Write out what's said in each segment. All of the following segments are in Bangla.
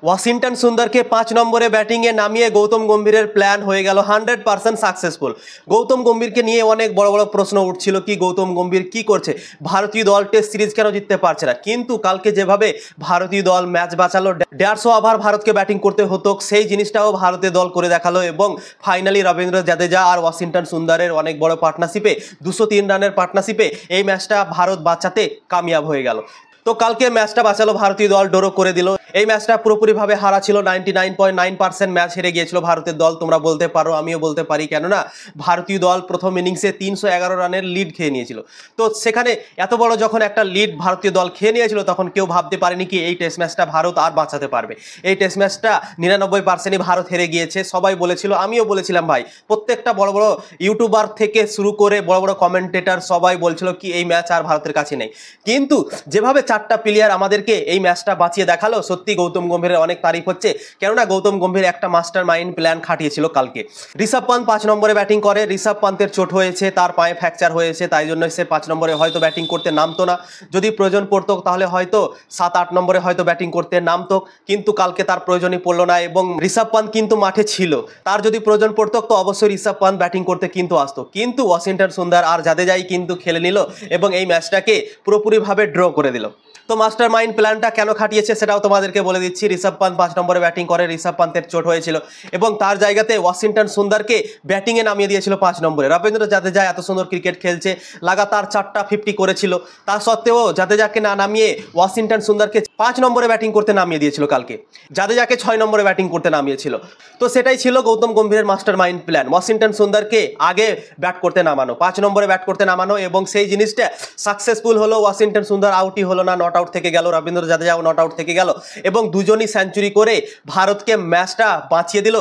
ওয়াশিংটন সুন্দরকে 5 নম্বরে ব্যাটিংয়ে নামিয়ে গৌতম গম্ভীরের প্ল্যান হয়ে গেল 100% সাকসেসফুল। গৌতম গম্ভীরকে নিয়ে অনেক বড় বড় প্রশ্ন উঠছিল কি গৌতম গম্ভীর কি করছে, ভারতীয় দল টেস্ট সিরিজ কেন জিততে পারছে না। কিন্তু কালকে যেভাবে ভারতীয় দল ম্যাচ বাঁচালো, 150 ওভার ভারতকে ব্যাটিং করতে হতো, সেই জিনিসটাও ভারতীয় দল করে দেখালো এবং ফাইনালি রবীন্দ্র জাদেজা আর ওয়াশিংটন সুন্দরের অনেক বড় পার্টনারশিপে 203 রানের পার্টনারশিপে এই ম্যাচটা ভারত বাঁচাতে কামিয়াব হয়ে গেল। তো কালকে ম্যাচটা বাঁচালো ভারতীয় দল, ড্র করে দিল। এই ম্যাচটা পুরোপুরিভাবে হারা ছিল, 99.9% ম্যাচ হেরে গিয়েছিল ভারতের দল। তোমরা বলতে পারো, আমিও বলতে পারি, কেননা ভারতীয় দল প্রথম ইনিংসে 311 রানের লিড খেয়ে নিয়েছিল। তো সেখানে এত বড় যখন একটা লিড ভারতীয় দল খেয়ে নিয়েছিল, তখন কেউ ভাবতে পারেনি কি এই টেস্ট ম্যাচটা ভারত আর বাঁচাতে পারবে। এই টেস্ট ম্যাচটা 99%ই ভারত হেরে গিয়েছে। সবাই বলেছিল, আমিও বলেছিলাম ভাই, প্রত্যেকটা বড় বড় ইউটিউবার থেকে শুরু করে বড় বড় কমেন্টেটর সবাই বলছিল কি এই ম্যাচ আর ভারতের কাছে নেই। কিন্তু যেভাবে 4টা প্লেয়ার আমাদেরকে এই ম্যাচটা বাঁচিয়ে দেখালো, সত্যি গৌতম গম্ভীরের অনেক তারিফ হচ্ছে। কেননা গৌতম গম্ভীর একটা মাস্টার মাইন্ড প্ল্যান খাটিয়েছিল কালকে। ঋষভ পান্ত 5 নম্বরে ব্যাটিং করে। ঋষভ পান্তের চোট হয়েছে, তার পায়ে ফ্র্যাকচার হয়েছে, তাই জন্য সে 5 নম্বরে হয়তো ব্যাটিং করতে নামতো না। যদি প্রয়োজন পড়তো তাহলে হয়তো 7-8 নম্বরে হয়তো ব্যাটিং করতে নামতো, কিন্তু কালকে তার প্রয়োজনই পড়লো না এবং ঋষভ পান্ত কিন্তু মাঠে ছিল। তার যদি প্রয়োজন পড়তো তো অবশ্যই ঋষভ পান্ত ব্যাটিং করতে কিন্তু আসতো, কিন্তু ওয়াশিংটন সুন্দর আর জাদেজাই কিন্তু খেলে নিল এবং এই ম্যাচটাকে পুরোপুরিভাবে ড্র করে দিল। তো মাস্টার মাইন্ড প্ল্যানটা কেন খাটিয়েছে সেটাও তোমাদেরকে বলে দিচ্ছি। ঋষভ পান্ত 5 নম্বরে ব্যাটিং করে, ঋষভ পান্তের চোট হয়েছিল এবং তার জায়গাতে ওয়াশিংটন সুন্দরকে ব্যাটিংয়ে নামিয়ে দিয়েছিল 5 নম্বরে। রবীন্দ্র জাদেজা এত সুন্দর ক্রিকেট খেলছে, লাগাতার 4টা 50 করেছিল, তা সত্ত্বেও জাদেজাকে না নামিয়ে ওয়াশিংটন সুন্দরকে 5 নম্বরে ব্যাটিং করতে নামিয়ে দিয়েছিল কালকে। জাদেজাকে 6 নম্বরে ব্যাটিং করতে নামিয়েছিল। তো সেটাই ছিল গৌতম গম্ভীরের মাস্টার মাইন্ড প্ল্যান, ওয়াশিংটন সুন্দরকে আগে ব্যাট করতে নামানো, 5 নম্বরে ব্যাট করতে নামানো, এবং সেই জিনিসটা সাকসেসফুল হলো। ওয়াশিংটন সুন্দর আউটই হলো না, নট আউট থেকে গেল, রবীন্দ্র জাদেজাও নট আউট থেকে গেল এবং দুজনই সেঞ্চুরি করে ভারতকে ম্যাচটা বাঁচিয়ে দিল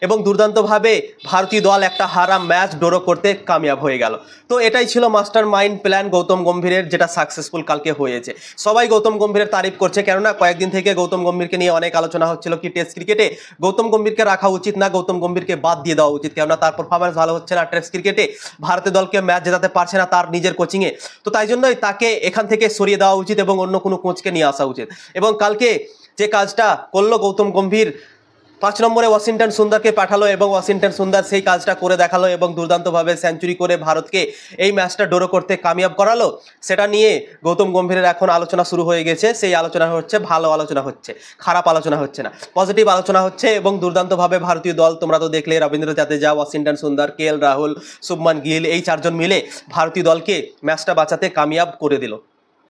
এবং দুর্দান্তভাবে ভারতীয় দল একটা হারা ম্যাচ ড্র করতে কামিয়াব হয়ে গেল। তো এটাই ছিল মাস্টার মাইন্ড প্ল্যান গৌতম গম্ভীরের, যেটা সাকসেসফুল কালকে হয়েছে। সবাই গৌতম গম্ভীরের তারিফ করছে, কেননা কয়েকদিন থেকে গৌতম গম্ভীরকে নিয়ে অনেক আলোচনা হচ্ছিল কি টেস্ট ক্রিকেটে গৌতম গম্ভীরকে রাখা উচিত না, গৌতম গম্ভীরকে বাদ দিয়ে দেওয়া উচিত, কেননা তার পারফরমেন্স ভালো হচ্ছে না টেস্ট ক্রিকেটে, ভারতের দলকে ম্যাচ জেতাতে পারছে না তার নিজের কোচিংয়ে। তো তাই জন্যই তাকে এখান থেকে সরিয়ে দেওয়া উচিত এবং অন্য কোনো কোচকে নিয়ে আসা উচিত। এবং কালকে যে কাজটা করলো গৌতম গম্ভীর, 5 নম্বরে ওয়াশিংটন সুন্দরকে পাঠালো এবং ওয়াশিংটন সুন্দর সেই কাজটা করে দেখালো এবং দুর্দান্তভাবে সেঞ্চুরি করে ভারতকে এই ম্যাচটা ড্র করতে কামিয়াব করালো। সেটা নিয়ে গৌতম গম্ভীরের এখন আলোচনা শুরু হয়ে গেছে। সেই আলোচনা হচ্ছে, ভালো আলোচনা হচ্ছে, খারাপ আলোচনা হচ্ছে না, পজিটিভ আলোচনা হচ্ছে এবং দুর্দান্তভাবে ভারতীয় দল, তোমরা তো দেখলে, রবীন্দ্র জাদেজা, ওয়াশিংটন সুন্দর, KL রাহুল, শুভমান গিল, এই 4জন মিলে ভারতীয় দলকে ম্যাচটা বাঁচাতে কামিয়াব করে দিল।